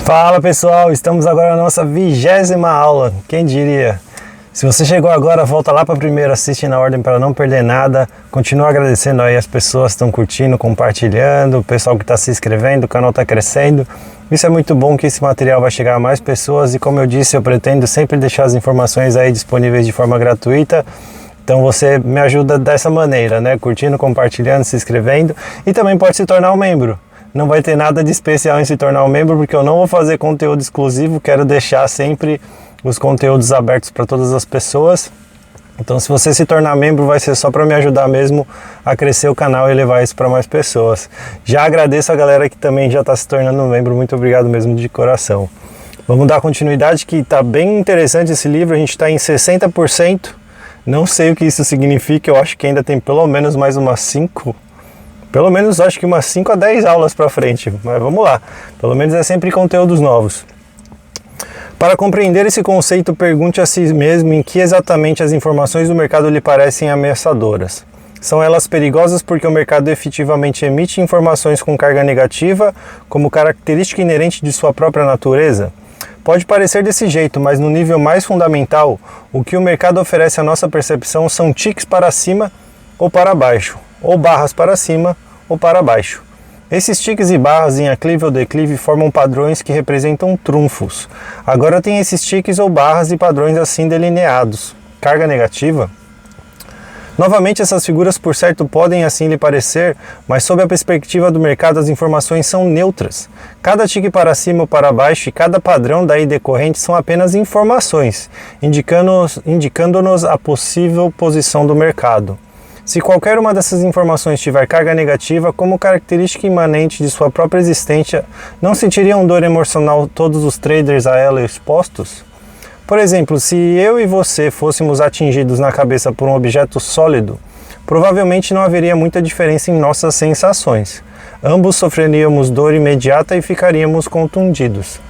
Fala pessoal, estamos agora na nossa 20ª aula, quem diria? Se você chegou agora, volta lá para a primeira, assiste na ordem para não perder nada. Continua agradecendo aí as pessoas que estão curtindo, compartilhando, o pessoal que está se inscrevendo, o canal está crescendo. Isso é muito bom, que esse material vai chegar a mais pessoas e, como eu disse, eu pretendo sempre deixar as informações aí disponíveis de forma gratuita. Então você me ajuda dessa maneira, né? Curtindo, compartilhando, se inscrevendo, e também pode se tornar um membro. Não vai ter nada de especial em se tornar um membro, porque eu não vou fazer conteúdo exclusivo, quero deixar sempre os conteúdos abertos para todas as pessoas. Então, se você se tornar membro, vai ser só para me ajudar mesmo a crescer o canal e levar isso para mais pessoas. Já agradeço a galera que também já está se tornando membro, muito obrigado mesmo de coração. Vamos dar continuidade, que está bem interessante esse livro, a gente está em 60%, não sei o que isso significa, eu acho que ainda tem pelo menos mais umas 5, pelo menos acho que umas 5 a 10 aulas para frente, mas vamos lá, pelo menos é sempre conteúdos novos. Para compreender esse conceito, pergunte a si mesmo em que exatamente as informações do mercado lhe parecem ameaçadoras. São elas perigosas porque o mercado efetivamente emite informações com carga negativa como característica inerente de sua própria natureza? Pode parecer desse jeito, mas no nível mais fundamental, o que o mercado oferece à nossa percepção são ticks para cima ou para baixo, ou barras para cima ou para baixo. Esses ticks e barras em aclive ou declive formam padrões que representam trunfos. Agora tem esses ticks ou barras e padrões assim delineados. Carga negativa? Novamente, essas figuras por certo podem assim lhe parecer, mas sob a perspectiva do mercado as informações são neutras. Cada tique para cima ou para baixo e cada padrão daí decorrente são apenas informações, indicando-nos a possível posição do mercado. Se qualquer uma dessas informações tiver carga negativa como característica imanente de sua própria existência, não sentiriam dor emocional todos os traders a ela expostos? Por exemplo, se eu e você fôssemos atingidos na cabeça por um objeto sólido, provavelmente não haveria muita diferença em nossas sensações. Ambos sofreríamos dor imediata e ficaríamos contundidos.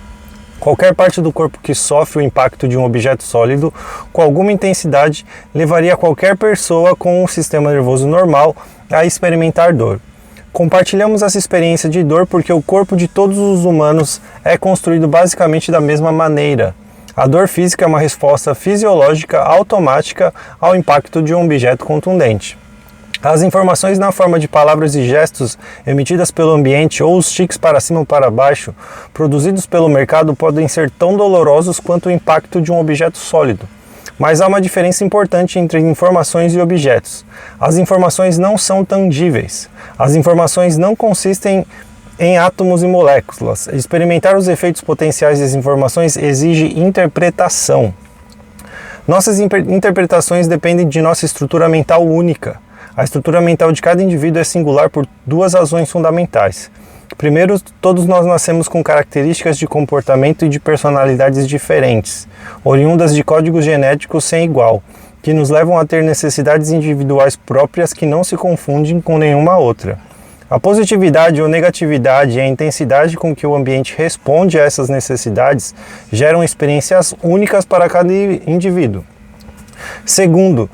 Qualquer parte do corpo que sofre o impacto de um objeto sólido com alguma intensidade levaria qualquer pessoa com um sistema nervoso normal a experimentar dor. Compartilhamos essa experiência de dor porque o corpo de todos os humanos é construído basicamente da mesma maneira. A dor física é uma resposta fisiológica automática ao impacto de um objeto contundente. As informações na forma de palavras e gestos emitidas pelo ambiente ou os tiques para cima ou para baixo produzidos pelo mercado podem ser tão dolorosos quanto o impacto de um objeto sólido. Mas há uma diferença importante entre informações e objetos. As informações não são tangíveis. As informações não consistem em átomos e moléculas. Experimentar os efeitos potenciais das informações exige interpretação. Nossas interpretações dependem de nossa estrutura mental única. A estrutura mental de cada indivíduo é singular por duas razões fundamentais. Primeiro, todos nós nascemos com características de comportamento e de personalidades diferentes, oriundas de códigos genéticos sem igual, que nos levam a ter necessidades individuais próprias que não se confundem com nenhuma outra. A positividade ou negatividade e a intensidade com que o ambiente responde a essas necessidades geram experiências únicas para cada indivíduo. Segundo,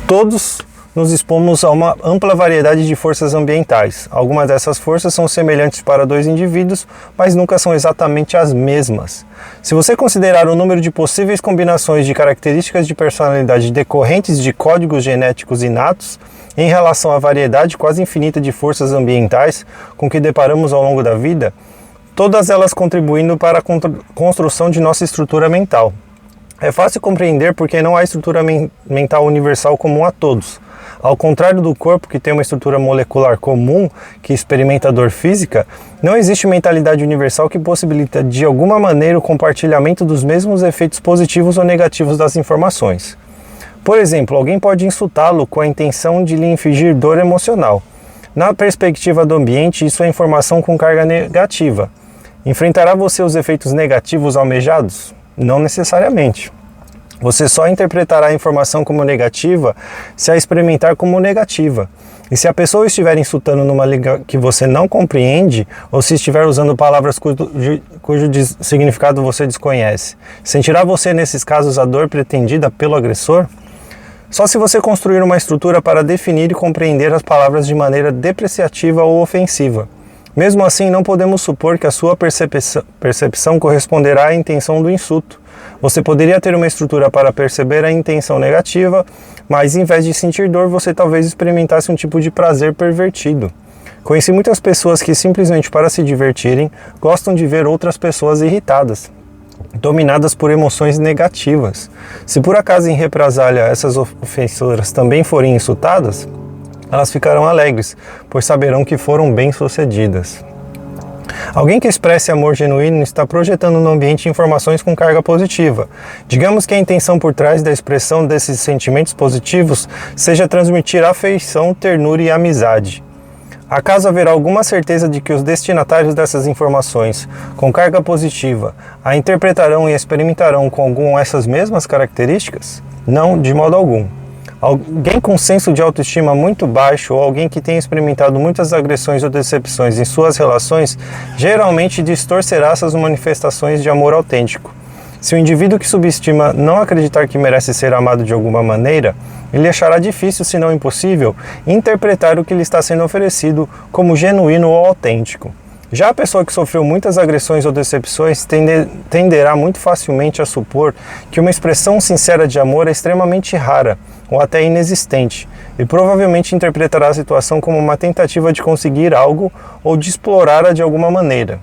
todos nos expomos a uma ampla variedade de forças ambientais. Algumas dessas forças são semelhantes para dois indivíduos, mas nunca são exatamente as mesmas. Se você considerar o número de possíveis combinações de características de personalidade decorrentes de códigos genéticos inatos, em relação à variedade quase infinita de forças ambientais com que deparamos ao longo da vida, todas elas contribuindo para a construção de nossa estrutura mental. É fácil compreender porque não há estrutura mental universal comum a todos. Ao contrário do corpo, que tem uma estrutura molecular comum, que experimenta dor física, não existe mentalidade universal que possibilita de alguma maneira o compartilhamento dos mesmos efeitos positivos ou negativos das informações. Por exemplo, alguém pode insultá-lo com a intenção de lhe infligir dor emocional. Na perspectiva do ambiente, isso é informação com carga negativa. Enfrentará você os efeitos negativos almejados? Não necessariamente. Você só interpretará a informação como negativa se a experimentar como negativa. E se a pessoa estiver insultando numa língua que você não compreende, ou se estiver usando palavras cujo significado você desconhece, sentirá você nesses casos a dor pretendida pelo agressor? Só se você construir uma estrutura para definir e compreender as palavras de maneira depreciativa ou ofensiva. Mesmo assim, não podemos supor que a sua percepção corresponderá à intenção do insulto. Você poderia ter uma estrutura para perceber a intenção negativa, mas em vez de sentir dor, você talvez experimentasse um tipo de prazer pervertido. Conheci muitas pessoas que simplesmente para se divertirem, gostam de ver outras pessoas irritadas, dominadas por emoções negativas. Se por acaso em represália essas ofensoras também forem insultadas, elas ficarão alegres, pois saberão que foram bem-sucedidas. Alguém que expresse amor genuíno está projetando no ambiente informações com carga positiva. Digamos que a intenção por trás da expressão desses sentimentos positivos seja transmitir afeição, ternura e amizade. Acaso haverá alguma certeza de que os destinatários dessas informações, com carga positiva, a interpretarão e experimentarão com essas mesmas características? Não, de modo algum. Alguém com senso de autoestima muito baixo ou alguém que tenha experimentado muitas agressões ou decepções em suas relações, geralmente distorcerá essas manifestações de amor autêntico. Se o indivíduo que subestima não acreditar que merece ser amado de alguma maneira, ele achará difícil, se não impossível, interpretar o que lhe está sendo oferecido como genuíno ou autêntico. Já a pessoa que sofreu muitas agressões ou decepções tenderá muito facilmente a supor que uma expressão sincera de amor é extremamente rara ou até inexistente, e provavelmente interpretará a situação como uma tentativa de conseguir algo ou de explorá-la de alguma maneira.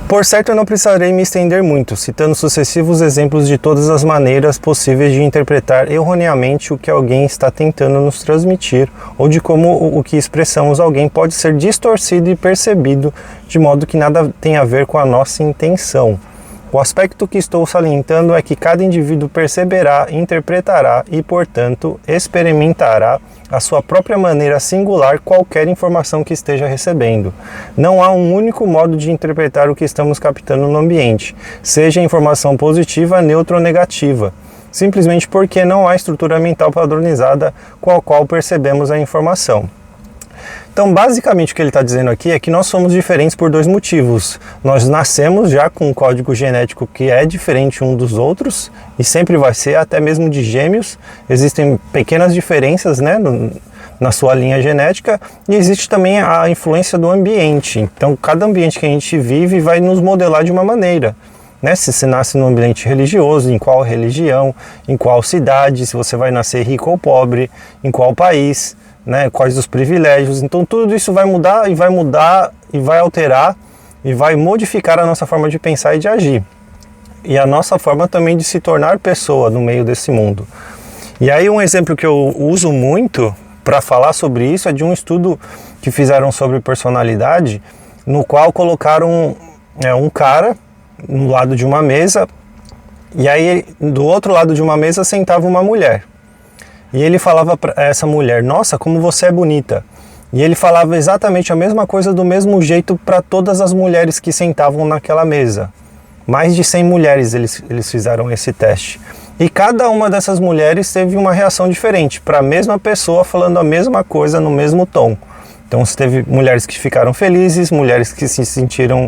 Por certo, eu não precisarei me estender muito, citando sucessivos exemplos de todas as maneiras possíveis de interpretar erroneamente o que alguém está tentando nos transmitir, ou de como o que expressamos alguém pode ser distorcido e percebido de modo que nada tem a ver com a nossa intenção. O aspecto que estou salientando é que cada indivíduo perceberá, interpretará e, portanto, experimentará a sua própria maneira singular qualquer informação que esteja recebendo. Não há um único modo de interpretar o que estamos captando no ambiente, seja informação positiva, neutra ou negativa, simplesmente porque não há estrutura mental padronizada com a qual percebemos a informação. Então, basicamente, o que ele está dizendo aqui é que nós somos diferentes por dois motivos. Nós nascemos já com um código genético que é diferente um dos outros, e sempre vai ser, até mesmo de gêmeos. Existem pequenas diferenças, né, na sua linha genética, e existe também a influência do ambiente. Então, cada ambiente que a gente vive vai nos modelar de uma maneira. Né? Se você nasce num ambiente religioso, em qual religião, em qual cidade, se você vai nascer rico ou pobre, em qual país, né? Quais os privilégios. Então tudo isso vai mudar e vai alterar e vai modificar a nossa forma de pensar e de agir. E a nossa forma também de se tornar pessoa no meio desse mundo. E aí um exemplo que eu uso muito para falar sobre isso é de um estudo que fizeram sobre personalidade, no qual colocaram um cara no lado de uma mesa, e aí do outro lado de uma mesa sentava uma mulher. E ele falava para essa mulher: nossa, como você é bonita. E ele falava exatamente a mesma coisa do mesmo jeito para todas as mulheres que sentavam naquela mesa. Mais de 100 mulheres eles fizeram esse teste. E cada uma dessas mulheres teve uma reação diferente para a mesma pessoa falando a mesma coisa no mesmo tom. Então teve mulheres que ficaram felizes, mulheres que se sentiram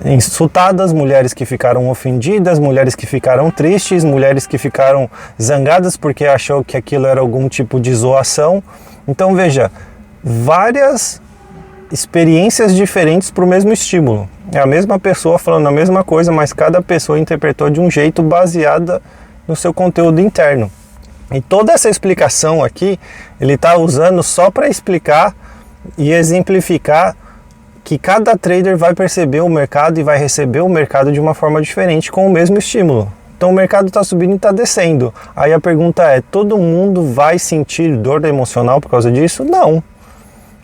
insultadas, mulheres que ficaram ofendidas, mulheres que ficaram tristes, mulheres que ficaram zangadas porque achou que aquilo era algum tipo de zoação. Então veja, várias experiências diferentes para o mesmo estímulo. É a mesma pessoa falando a mesma coisa, mas cada pessoa interpretou de um jeito baseada no seu conteúdo interno. E toda essa explicação aqui, ele está usando só para explicar e exemplificar que cada trader vai perceber o mercado e vai receber o mercado de uma forma diferente com o mesmo estímulo. Então o mercado está subindo e está descendo. Aí a pergunta é: todo mundo vai sentir dor emocional por causa disso? Não.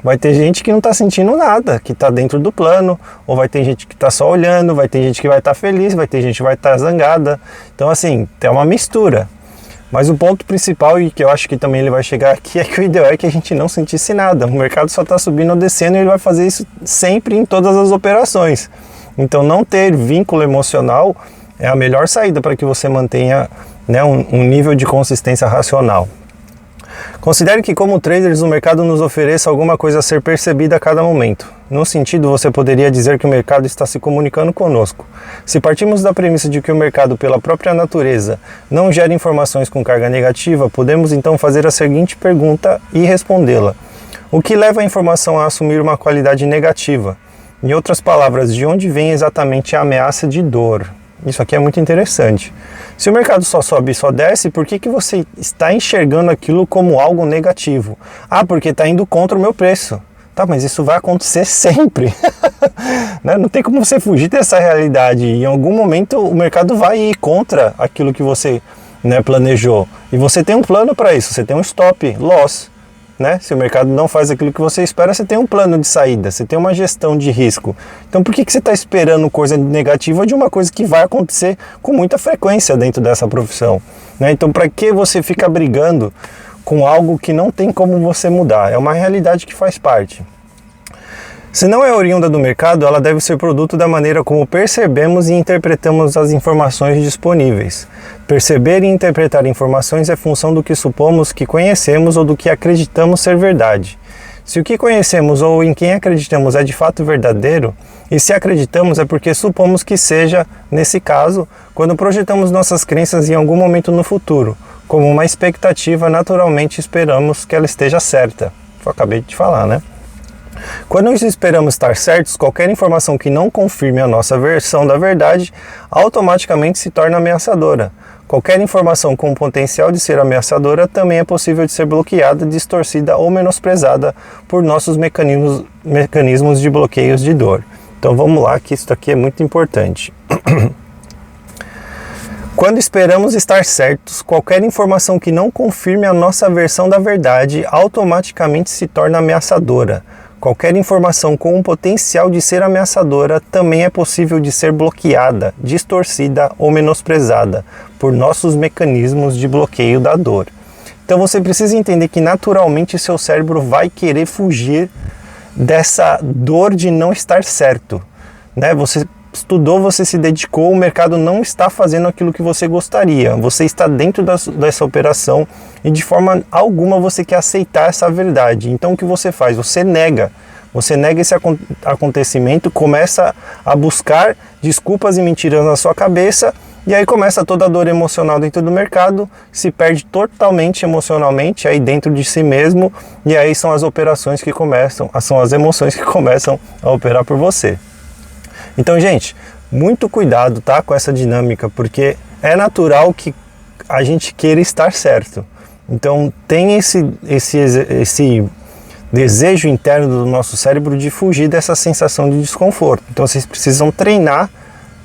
Vai ter gente que não está sentindo nada, que está dentro do plano, ou vai ter gente que está só olhando, vai ter gente que vai estar feliz, vai ter gente que vai estar zangada. Então assim, tem uma mistura. Mas o ponto principal, e que eu acho que também ele vai chegar aqui, é que o ideal é que a gente não sentisse nada. O mercado só está subindo ou descendo e ele vai fazer isso sempre em todas as operações. Então não ter vínculo emocional é a melhor saída para que você mantenha, né, um nível de consistência racional. Considere que como traders o mercado nos ofereça alguma coisa a ser percebida a cada momento. No sentido, você poderia dizer que o mercado está se comunicando conosco. Se partimos da premissa de que o mercado, pela própria natureza, não gera informações com carga negativa, podemos então fazer a seguinte pergunta e respondê-la. o que leva a informação a assumir uma qualidade negativa. Em outras palavras, de onde vem exatamente a ameaça de dor? Isso aqui é muito interessante. Se o mercado só sobe e só desce, por que você está enxergando aquilo como algo negativo? Ah, porque está indo contra o meu preço. Tá, mas isso vai acontecer sempre. Né? Não tem como você fugir dessa realidade. Em algum momento o mercado vai ir contra aquilo que você, né, planejou. E você tem um plano para isso, você tem um stop loss. Né? Se o mercado não faz aquilo que você espera, você tem um plano de saída, você tem uma gestão de risco. Então por que você está esperando coisa negativa de uma coisa que vai acontecer com muita frequência dentro dessa profissão? Né? Então para que você fica brigando com algo que não tem como você mudar? É uma realidade que faz parte. Se não é oriunda do mercado, ela deve ser produto da maneira como percebemos e interpretamos as informações disponíveis. Perceber e interpretar informações é função do que supomos que conhecemos ou do que acreditamos ser verdade. Se o que conhecemos ou em quem acreditamos é de fato verdadeiro, e se acreditamos é porque supomos que seja, nesse caso, quando projetamos nossas crenças em algum momento no futuro, como uma expectativa, naturalmente esperamos que ela esteja certa. Eu acabei de falar, né? Quando nós esperamos estar certos, qualquer informação que não confirme a nossa versão da verdade automaticamente se torna ameaçadora. Qualquer informação com potencial de ser ameaçadora também é possível de ser bloqueada, distorcida ou menosprezada por nossos mecanismos de bloqueios de dor. Então vamos lá, que isso aqui é muito importante. Quando esperamos estar certos, qualquer informação que não confirme a nossa versão da verdade automaticamente se torna ameaçadora. Qualquer informação com um potencial de ser ameaçadora também é possível de ser bloqueada, distorcida ou menosprezada por nossos mecanismos de bloqueio da dor. Então você precisa entender que naturalmente seu cérebro vai querer fugir dessa dor de não estar certo, né? Você estudou, você se dedicou, o mercado não está fazendo aquilo que você gostaria. Você está dentro dessa operação e de forma alguma você quer aceitar essa verdade. Então o que você faz? Você nega esse acontecimento, começa a buscar desculpas e mentiras na sua cabeça e aí começa toda a dor emocional dentro do mercado, se perde totalmente emocionalmente aí dentro de si mesmo e aí são as operações que começam, são as emoções que começam a operar por você. Então, gente, muito cuidado, tá, com essa dinâmica, porque é natural que a gente queira estar certo. Então, tem esse desejo interno do nosso cérebro de fugir dessa sensação de desconforto. Então, vocês precisam treinar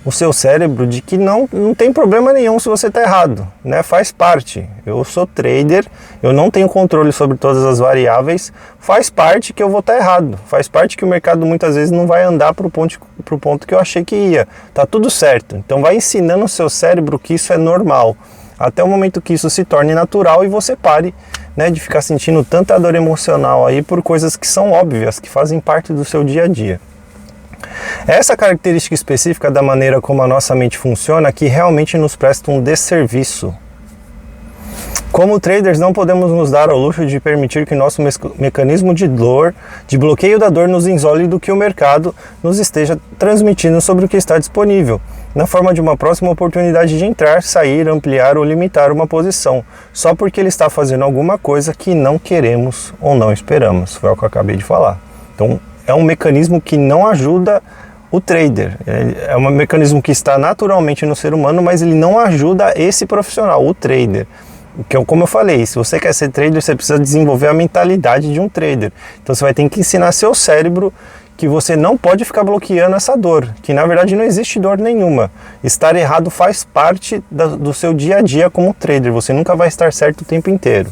o seu cérebro de que não tem problema nenhum se você está errado, né? Faz parte. Eu sou trader, eu não tenho controle sobre todas as variáveis, faz parte que eu vou estar errado, faz parte que o mercado muitas vezes não vai andar para o ponto que eu achei que ia. Tá tudo certo. Então vai ensinando o seu cérebro que isso é normal, até o momento que isso se torne natural e você pare, né, de ficar sentindo tanta dor emocional aí por coisas que são óbvias, que fazem parte do seu dia a dia. Essa característica específica da maneira como a nossa mente funciona que realmente nos presta um desserviço. Como traders, não podemos nos dar ao luxo de permitir que nosso mecanismo de dor, de bloqueio da dor, nos isole do que o mercado nos esteja transmitindo sobre o que está disponível, na forma de uma próxima oportunidade de entrar, sair, ampliar ou limitar uma posição, só porque ele está fazendo alguma coisa que não queremos ou não esperamos. Foi o que eu acabei de falar. Então, é um mecanismo que não ajuda o trader. É um mecanismo que está naturalmente no ser humano, mas ele não ajuda esse profissional, o trader. Que, como eu falei, se você quer ser trader, você precisa desenvolver a mentalidade de um trader. Então você vai ter que ensinar seu cérebro que você não pode ficar bloqueando essa dor, que na verdade não existe dor nenhuma. Estar errado faz parte do seu dia a dia como trader, você nunca vai estar certo o tempo inteiro.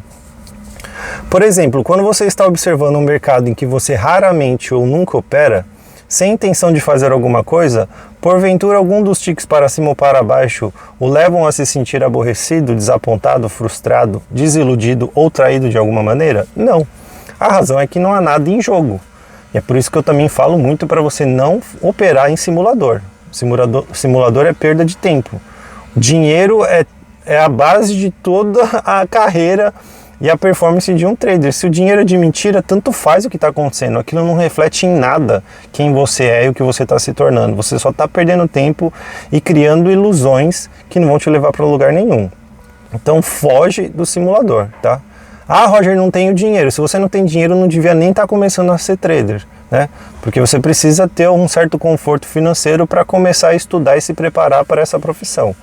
Por exemplo, quando você está observando um mercado em que você raramente ou nunca opera, sem intenção de fazer alguma coisa, porventura algum dos tiques para cima ou para baixo o levam a se sentir aborrecido, desapontado, frustrado, desiludido ou traído de alguma maneira? Não. A razão é que não há nada em jogo. E é por isso que eu também falo muito para você não operar em simulador. Simulador é perda de tempo. Dinheiro é a base de toda a carreira e a performance de um trader. Se o dinheiro é de mentira, tanto faz o que está acontecendo. Aquilo não reflete em nada quem você é e o que você está se tornando. Você só está perdendo tempo e criando ilusões que não vão te levar para lugar nenhum. Então foge do simulador, tá? Ah, Roger, não tenho dinheiro. Se você não tem dinheiro, não devia nem estar começando a ser trader, né? Porque você precisa ter um certo conforto financeiro para começar a estudar e se preparar para essa profissão.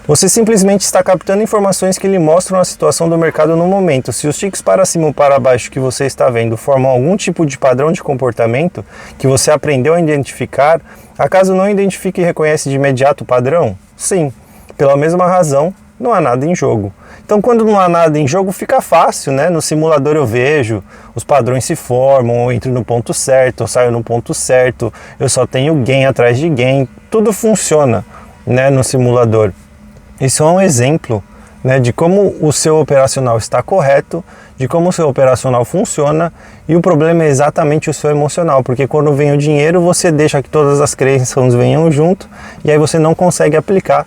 Você simplesmente está captando informações que lhe mostram a situação do mercado no momento. Se os ticks para cima ou para baixo que você está vendo formam algum tipo de padrão de comportamento que você aprendeu a identificar, acaso não identifica e reconhece de imediato o padrão? Sim, pela mesma razão, não há nada em jogo. Então, quando não há nada em jogo, fica fácil, né? No simulador eu vejo, os padrões se formam, eu entro no ponto certo, eu saio no ponto certo, eu só tenho gain atrás de gain, tudo funciona, né, no simulador. Isso é um exemplo, né, de como o seu operacional está correto, de como o seu operacional funciona, e o problema é exatamente o seu emocional, porque quando vem o dinheiro, você deixa que todas as crenças venham junto, e aí você não consegue aplicar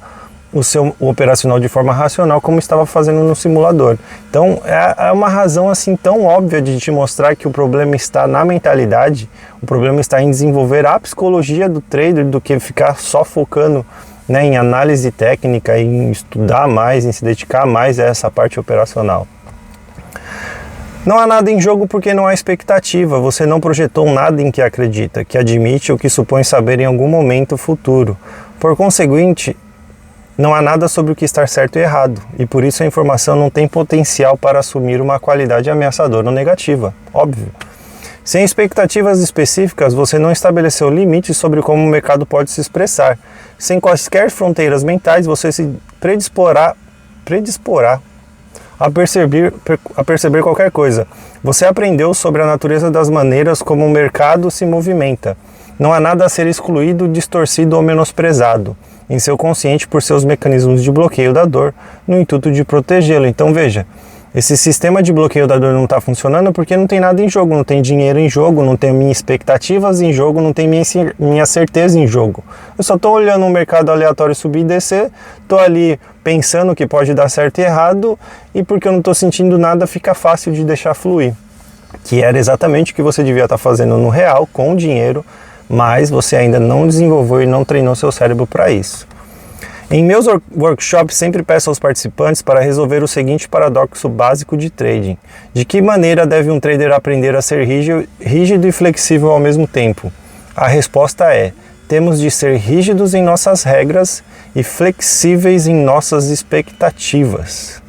o operacional de forma racional como estava fazendo no simulador. Então é uma razão assim tão óbvia de te mostrar que o problema está na mentalidade, o problema está em desenvolver a psicologia do trader do que ficar só focando, né, em análise técnica, em estudar mais, em se dedicar mais a essa parte operacional. Não há nada em jogo porque não há expectativa, você não projetou nada em que acredita, que admite ou que supõe saber em algum momento futuro. Por conseguinte, não há nada sobre o que estar certo e errado, e por isso a informação não tem potencial para assumir uma qualidade ameaçadora ou negativa, óbvio. Sem expectativas específicas, você não estabeleceu limites sobre como o mercado pode se expressar. Sem quaisquer fronteiras mentais, você se predisporá a perceber qualquer coisa. Você aprendeu sobre a natureza das maneiras como o mercado se movimenta. Não há nada a ser excluído, distorcido ou menosprezado em seu consciente por seus mecanismos de bloqueio da dor, no intuito de protegê-lo. Então veja, esse sistema de bloqueio da dor não está funcionando porque não tem nada em jogo, não tem dinheiro em jogo, não tem minhas expectativas em jogo, não tem minha certeza em jogo. Eu só estou olhando um mercado aleatório subir e descer, estou ali pensando que pode dar certo e errado, e porque eu não estou sentindo nada, fica fácil de deixar fluir. Que era exatamente o que você devia estar fazendo no real, com o dinheiro, mas você ainda não desenvolveu e não treinou seu cérebro para isso. Em meus workshops sempre peço aos participantes para resolver o seguinte paradoxo básico de trading. De que maneira deve um trader aprender a ser rígido e flexível ao mesmo tempo? A resposta é: temos de ser rígidos em nossas regras e flexíveis em nossas expectativas.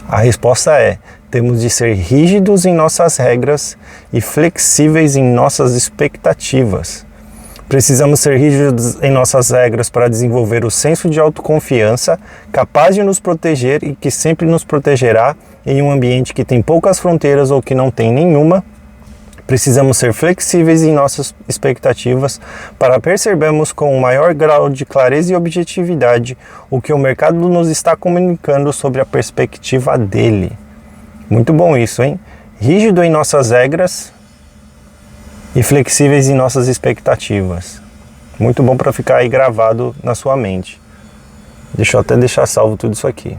A resposta é: temos de ser rígidos em nossas regras e flexíveis em nossas expectativas. Precisamos ser rígidos em nossas regras para desenvolver o senso de autoconfiança, capaz de nos proteger e que sempre nos protegerá em um ambiente que tem poucas fronteiras ou que não tem nenhuma. Precisamos ser flexíveis em nossas expectativas para percebermos com um maior grau de clareza e objetividade o que o mercado nos está comunicando sobre a perspectiva dele. Muito bom isso, hein? Rígido em nossas regras e flexíveis em nossas expectativas. Muito bom para ficar aí gravado na sua mente. Deixa eu até deixar salvo tudo isso aqui.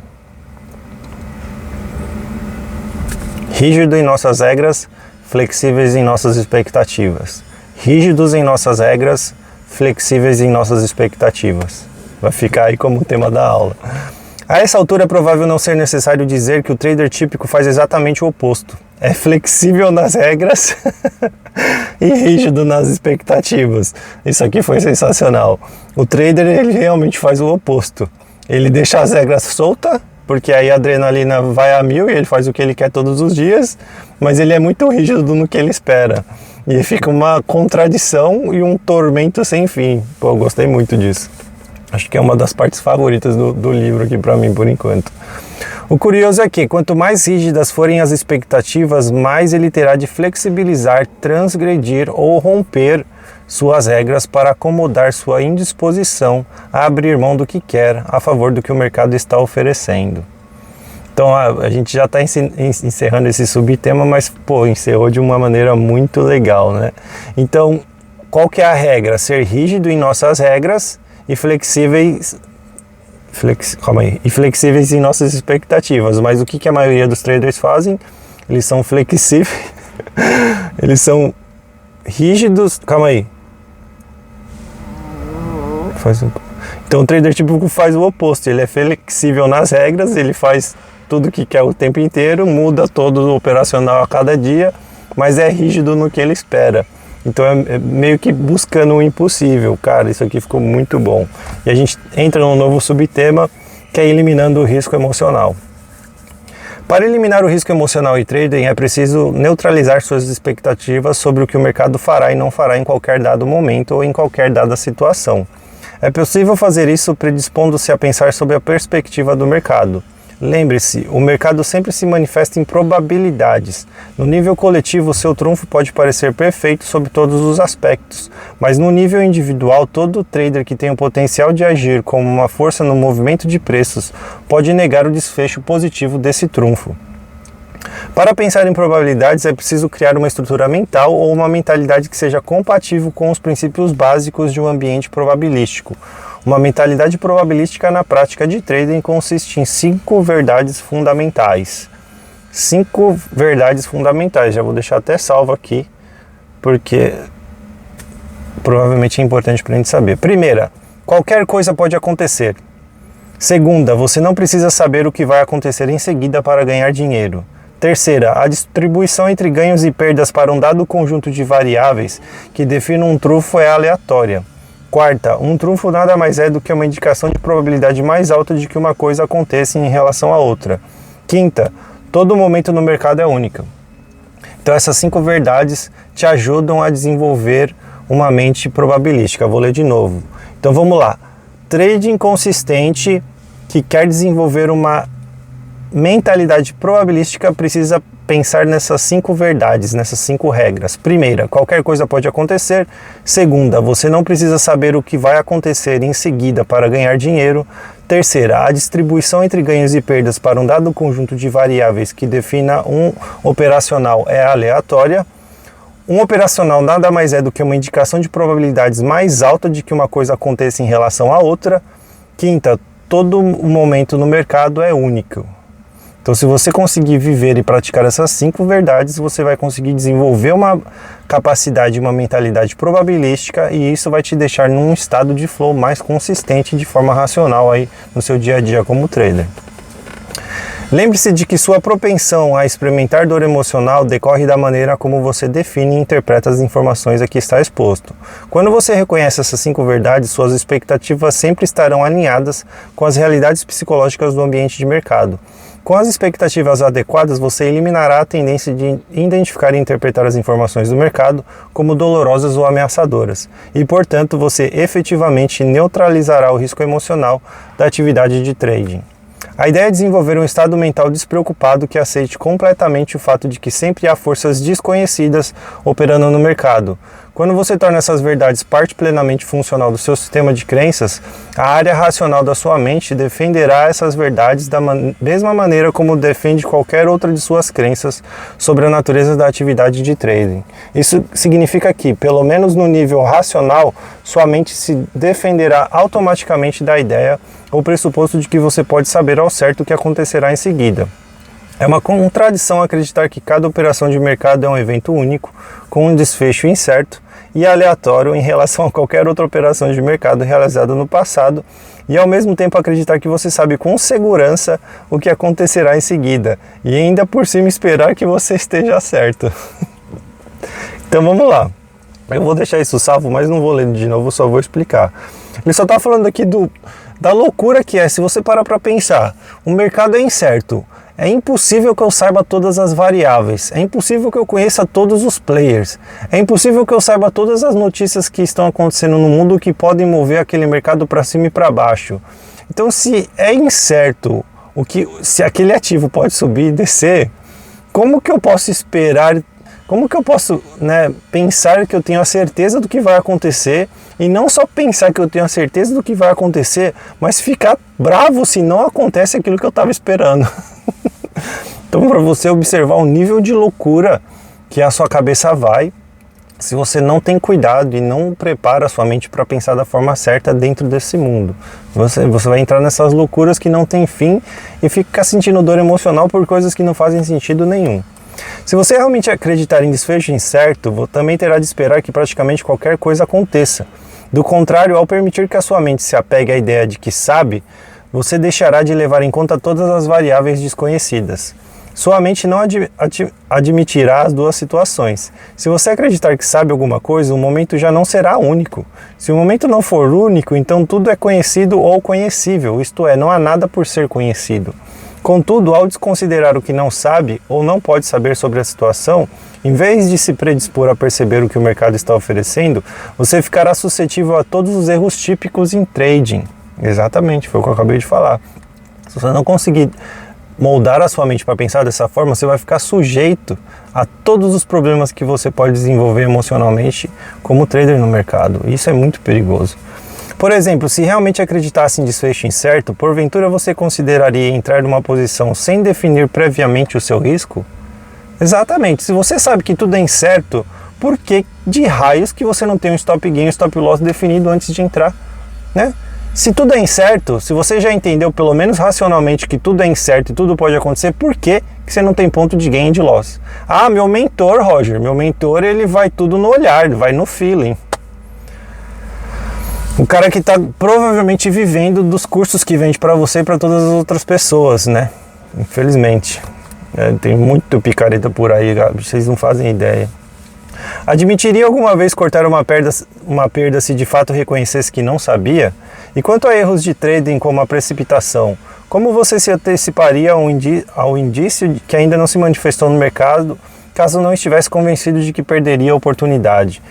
Rígido em nossas regras, flexíveis em nossas expectativas. Rígidos em nossas regras, flexíveis em nossas expectativas. Vai ficar aí como tema da aula. A essa altura é provável não ser necessário dizer que o trader típico faz exatamente o oposto. É flexível nas regras e rígido nas expectativas. Isso aqui foi sensacional. O trader, ele realmente faz o oposto. Ele deixa as regras soltas, porque aí a adrenalina vai a mil e ele faz o que ele quer todos os dias, mas ele é muito rígido no que ele espera. E fica uma contradição e um tormento sem fim. Pô, eu gostei muito disso. Acho que é uma das partes favoritas do livro aqui para mim, por enquanto. O curioso é que, quanto mais rígidas forem as expectativas, mais ele terá de flexibilizar, transgredir ou romper suas regras para acomodar sua indisposição a abrir mão do que quer a favor do que o mercado está oferecendo. Então a gente já está encerrando esse subtema, mas pô, encerrou de uma maneira muito legal, né? Então, qual que é a regra? Ser rígido em nossas regras e flexíveis em nossas expectativas. Mas o que a maioria dos traders fazem? Eles são flexíveis, eles são rígidos. Então o trader típico faz o oposto, ele é flexível nas regras, ele faz tudo que quer o tempo inteiro, muda todo o operacional a cada dia, mas é rígido no que ele espera. Então é meio que buscando o impossível. Cara, isso aqui ficou muito bom. E a gente entra num novo subtema, que é eliminando o risco emocional. Para eliminar o risco emocional e trading, é preciso neutralizar suas expectativas sobre o que o mercado fará e não fará em qualquer dado momento ou em qualquer dada situação. É possível fazer isso predispondo-se a pensar sobre a perspectiva do mercado. Lembre-se, o mercado sempre se manifesta em probabilidades. No nível coletivo, seu trunfo pode parecer perfeito sob todos os aspectos, mas no nível individual, todo trader que tem o potencial de agir como uma força no movimento de preços pode negar o desfecho positivo desse trunfo. Para pensar em probabilidades, é preciso criar uma estrutura mental ou uma mentalidade que seja compatível com os princípios básicos de um ambiente probabilístico. Uma mentalidade probabilística na prática de trading consiste em 5 verdades fundamentais. 5 verdades fundamentais, já vou deixar até salvo aqui, porque provavelmente é importante para a gente saber. Primeira, qualquer coisa pode acontecer. Segunda, você não precisa saber o que vai acontecer em seguida para ganhar dinheiro. Terceira, a distribuição entre ganhos e perdas para um dado conjunto de variáveis que define um trunfo é aleatória. Quarta, um trunfo nada mais é do que uma indicação de probabilidade mais alta de que uma coisa aconteça em relação à outra. Quinta, todo momento no mercado é único. Então essas 5 verdades te ajudam a desenvolver uma mente probabilística. Vou ler de novo. Então vamos lá. Trading consistente que quer desenvolver uma mentalidade probabilística precisa pensar nessas 5 verdades, nessas 5 regras. Primeira, qualquer coisa pode acontecer. Segunda, você não precisa saber o que vai acontecer em seguida para ganhar dinheiro. Terceira, a distribuição entre ganhos e perdas para um dado conjunto de variáveis que defina um operacional é aleatória. Um operacional nada mais é do que uma indicação de probabilidades mais alta de que uma coisa aconteça em relação à outra. Quinta, todo momento no mercado é único. Então, se você conseguir viver e praticar essas 5 verdades, você vai conseguir desenvolver uma capacidade, uma mentalidade probabilística, e isso vai te deixar num estado de flow mais consistente de forma racional aí no seu dia a dia como trader. Lembre-se de que sua propensão a experimentar dor emocional decorre da maneira como você define e interpreta as informações a que está exposto. Quando você reconhece essas 5 verdades, suas expectativas sempre estarão alinhadas com as realidades psicológicas do ambiente de mercado. Com as expectativas adequadas, você eliminará a tendência de identificar e interpretar as informações do mercado como dolorosas ou ameaçadoras, e, portanto, você efetivamente neutralizará o risco emocional da atividade de trading. A ideia é desenvolver um estado mental despreocupado que aceite completamente o fato de que sempre há forças desconhecidas operando no mercado. Quando você torna essas verdades parte plenamente funcional do seu sistema de crenças, a área racional da sua mente defenderá essas verdades da mesma maneira como defende qualquer outra de suas crenças sobre a natureza da atividade de trading. Isso significa que, pelo menos no nível racional, sua mente se defenderá automaticamente da ideia ou pressuposto de que você pode saber ao certo o que acontecerá em seguida. É uma contradição acreditar que cada operação de mercado é um evento único, com um desfecho incerto e aleatório em relação a qualquer outra operação de mercado realizada no passado, e ao mesmo tempo acreditar que você sabe com segurança o que acontecerá em seguida, e ainda por cima esperar que você esteja certo. Então vamos lá. Eu vou deixar isso salvo, mas não vou ler de novo, só vou explicar. Ele só está falando aqui da loucura que é, se você parar para pensar, o mercado é incerto. É impossível que eu saiba todas as variáveis, é impossível que eu conheça todos os players, é impossível que eu saiba todas as notícias que estão acontecendo no mundo que podem mover aquele mercado para cima e para baixo. Então, se é incerto se aquele ativo pode subir e descer, como que eu posso esperar, como que eu posso, pensar que eu tenho a certeza do que vai acontecer, e não só pensar que eu tenho a certeza do que vai acontecer, mas ficar bravo se não acontece aquilo que eu estava esperando. Então, para você observar o nível de loucura que a sua cabeça vai, se você não tem cuidado e não prepara a sua mente para pensar da forma certa dentro desse mundo. Você vai entrar nessas loucuras que não tem fim e ficar sentindo dor emocional por coisas que não fazem sentido nenhum. Se você realmente acreditar em desfecho incerto, também terá de esperar que praticamente qualquer coisa aconteça. Do contrário, ao permitir que a sua mente se apegue à ideia de que sabe, você deixará de levar em conta todas as variáveis desconhecidas. Sua mente não admitirá as duas situações. Se você acreditar que sabe alguma coisa, o momento já não será único. Se o momento não for único, então tudo é conhecido ou conhecível, isto é, não há nada por ser conhecido. Contudo, ao desconsiderar o que não sabe ou não pode saber sobre a situação, em vez de se predispor a perceber o que o mercado está oferecendo, você ficará suscetível a todos os erros típicos em trading. Exatamente, foi o que eu acabei de falar. Se você não conseguir moldar a sua mente para pensar dessa forma, você vai ficar sujeito a todos os problemas que você pode desenvolver emocionalmente como trader no mercado. Isso é muito perigoso. Por exemplo, se realmente acreditasse em desfecho incerto, porventura você consideraria entrar numa posição sem definir previamente o seu risco? Exatamente. Se você sabe que tudo é incerto, por que de raios que você não tem um stop gain e um stop loss definido antes de entrar, né? Se tudo é incerto, se você já entendeu pelo menos racionalmente que tudo é incerto e tudo pode acontecer, por que você não tem ponto de gain e de loss? Ah, meu mentor, Roger, meu mentor, ele vai tudo no olhar, ele vai no feeling. O cara que está provavelmente vivendo dos cursos que vende para você e para todas as outras pessoas, né? Infelizmente. Tem muito picareta por aí, vocês não fazem ideia. Admitiria alguma vez cortar uma perda se de fato reconhecesse que não sabia? E quanto a erros de trading como a precipitação, como você se anteciparia ao indício que ainda não se manifestou no mercado, caso não estivesse convencido de que perderia a oportunidade?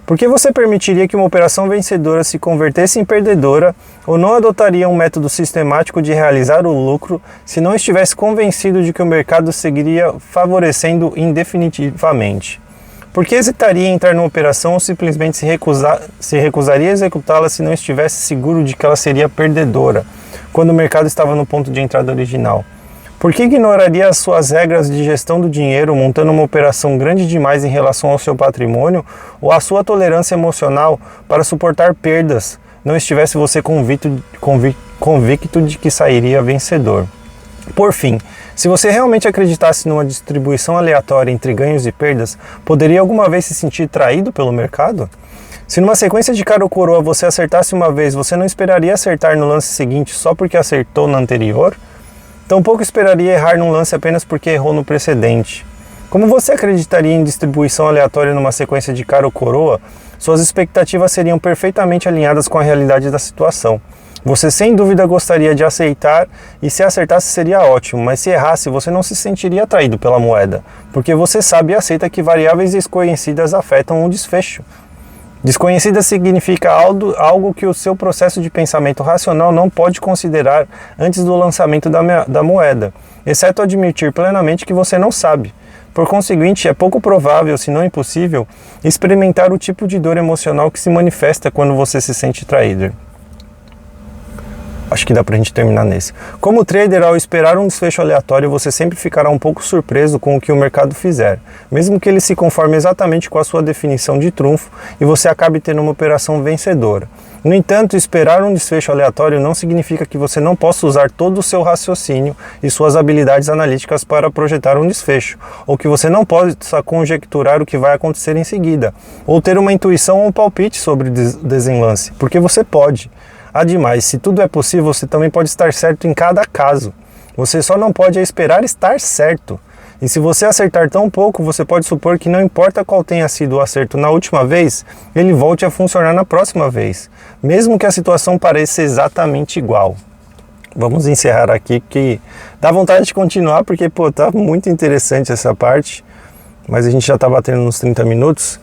Por que você permitiria que uma operação vencedora se convertesse em perdedora ou não adotaria um método sistemático de realizar o lucro se não estivesse convencido de que o mercado seguiria favorecendo indefinitivamente? Por que hesitaria em entrar numa operação ou simplesmente se recusaria a executá-la se não estivesse seguro de que ela seria perdedora, quando o mercado estava no ponto de entrada original? Por que ignoraria as suas regras de gestão do dinheiro, montando uma operação grande demais em relação ao seu patrimônio, ou a sua tolerância emocional para suportar perdas, não estivesse você convicto de que sairia vencedor? Por fim, se você realmente acreditasse numa distribuição aleatória entre ganhos e perdas, poderia alguma vez se sentir traído pelo mercado? Se numa sequência de cara ou coroa você acertasse uma vez, você não esperaria acertar no lance seguinte só porque acertou no anterior? Tampouco esperaria errar num lance apenas porque errou no precedente. Como você acreditaria em distribuição aleatória numa sequência de cara ou coroa, suas expectativas seriam perfeitamente alinhadas com a realidade da situação. Você sem dúvida gostaria de aceitar e se acertasse seria ótimo, mas se errasse você não se sentiria atraído pela moeda, porque você sabe e aceita que variáveis desconhecidas afetam o desfecho. Desconhecida significa algo que o seu processo de pensamento racional não pode considerar antes do lançamento da moeda, exceto admitir plenamente que você não sabe. Por conseguinte, é pouco provável, se não impossível, experimentar o tipo de dor emocional que se manifesta quando você se sente traído. Acho que dá pra gente terminar nesse. Como trader, ao esperar um desfecho aleatório, você sempre ficará um pouco surpreso com o que o mercado fizer, mesmo que ele se conforme exatamente com a sua definição de trunfo e você acabe tendo uma operação vencedora. No entanto, esperar um desfecho aleatório não significa que você não possa usar todo o seu raciocínio e suas habilidades analíticas para projetar um desfecho, ou que você não possa conjecturar o que vai acontecer em seguida, ou ter uma intuição ou um palpite sobre o desenlace, porque você pode. Ademais, se tudo é possível, você também pode estar certo em cada caso. Você só não pode esperar estar certo. E se você acertar tão pouco, você pode supor que não importa qual tenha sido o acerto na última vez, ele volte a funcionar na próxima vez, mesmo que a situação pareça exatamente igual. Vamos encerrar aqui, que dá vontade de continuar, porque tá muito interessante essa parte, mas a gente já está batendo nos 30 minutos.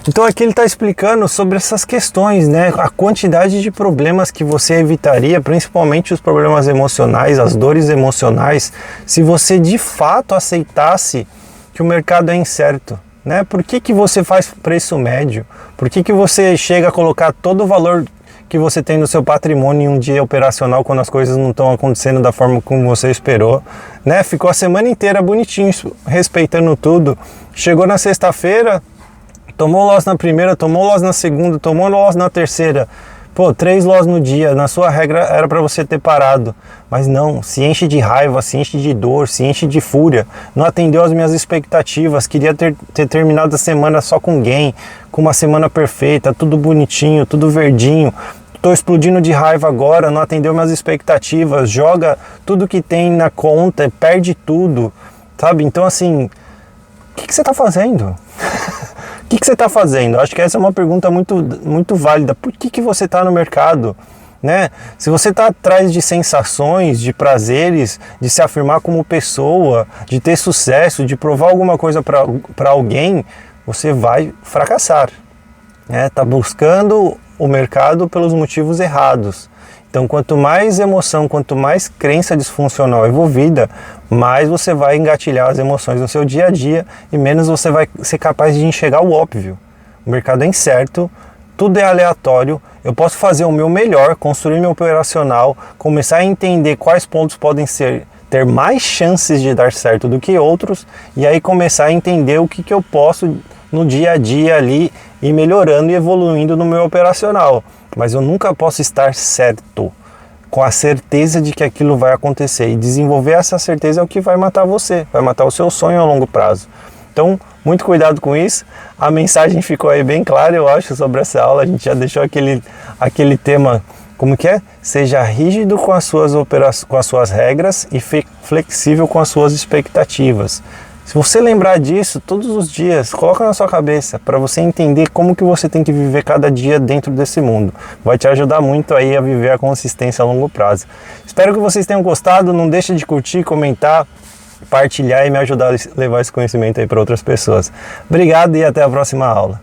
Então aqui ele está explicando sobre essas questões, né? A quantidade de problemas que você evitaria, principalmente os problemas emocionais, as dores emocionais, se você de fato aceitasse que o mercado é incerto, né? Por que você faz preço médio? Por que você chega a colocar todo o valor que você tem no seu patrimônio em um dia operacional quando as coisas não estão acontecendo da forma como você esperou, né? Ficou a semana inteira bonitinho, respeitando tudo. Chegou na sexta-feira, tomou loss na primeira, tomou loss na segunda, tomou loss na terceira. 3 loss no dia, na sua regra era para você ter parado. Mas não, se enche de raiva, se enche de dor, se enche de fúria. Não atendeu às minhas expectativas, queria ter terminado a semana só com gain, com uma semana perfeita, tudo bonitinho, tudo verdinho. tô explodindo de raiva agora, não atendeu minhas expectativas, joga tudo que tem na conta, perde tudo, sabe? Então assim, o que você está fazendo? O que você está fazendo? Acho que essa é uma pergunta muito válida. Por que você está no mercado? Né? Se você está atrás de sensações, de prazeres, de se afirmar como pessoa, de ter sucesso, de provar alguma coisa para alguém, você vai fracassar. Tá buscando o mercado pelos motivos errados. Então, quanto mais emoção, quanto mais crença disfuncional envolvida, mais você vai engatilhar as emoções no seu dia a dia e menos você vai ser capaz de enxergar o óbvio. O mercado é incerto, tudo é aleatório, eu posso fazer o meu melhor, construir meu operacional, começar a entender quais pontos podem ter mais chances de dar certo do que outros, e aí começar a entender o que eu posso no dia a dia ali ir melhorando e evoluindo no meu operacional. Mas eu nunca posso estar certo, com a certeza de que aquilo vai acontecer. E desenvolver essa certeza é o que vai matar você, vai matar o seu sonho a longo prazo. Então, muito cuidado com isso. A mensagem ficou aí bem clara, eu acho, sobre essa aula. A gente já deixou aquele tema, como que é? Seja rígido com as suas regras e flexível com as suas expectativas. Se você lembrar disso todos os dias, coloca na sua cabeça para você entender como que você tem que viver cada dia dentro desse mundo. Vai te ajudar muito aí a viver a consistência a longo prazo. Espero que vocês tenham gostado. Não deixe de curtir, comentar, partilhar e me ajudar a levar esse conhecimento aí para outras pessoas. Obrigado e até a próxima aula.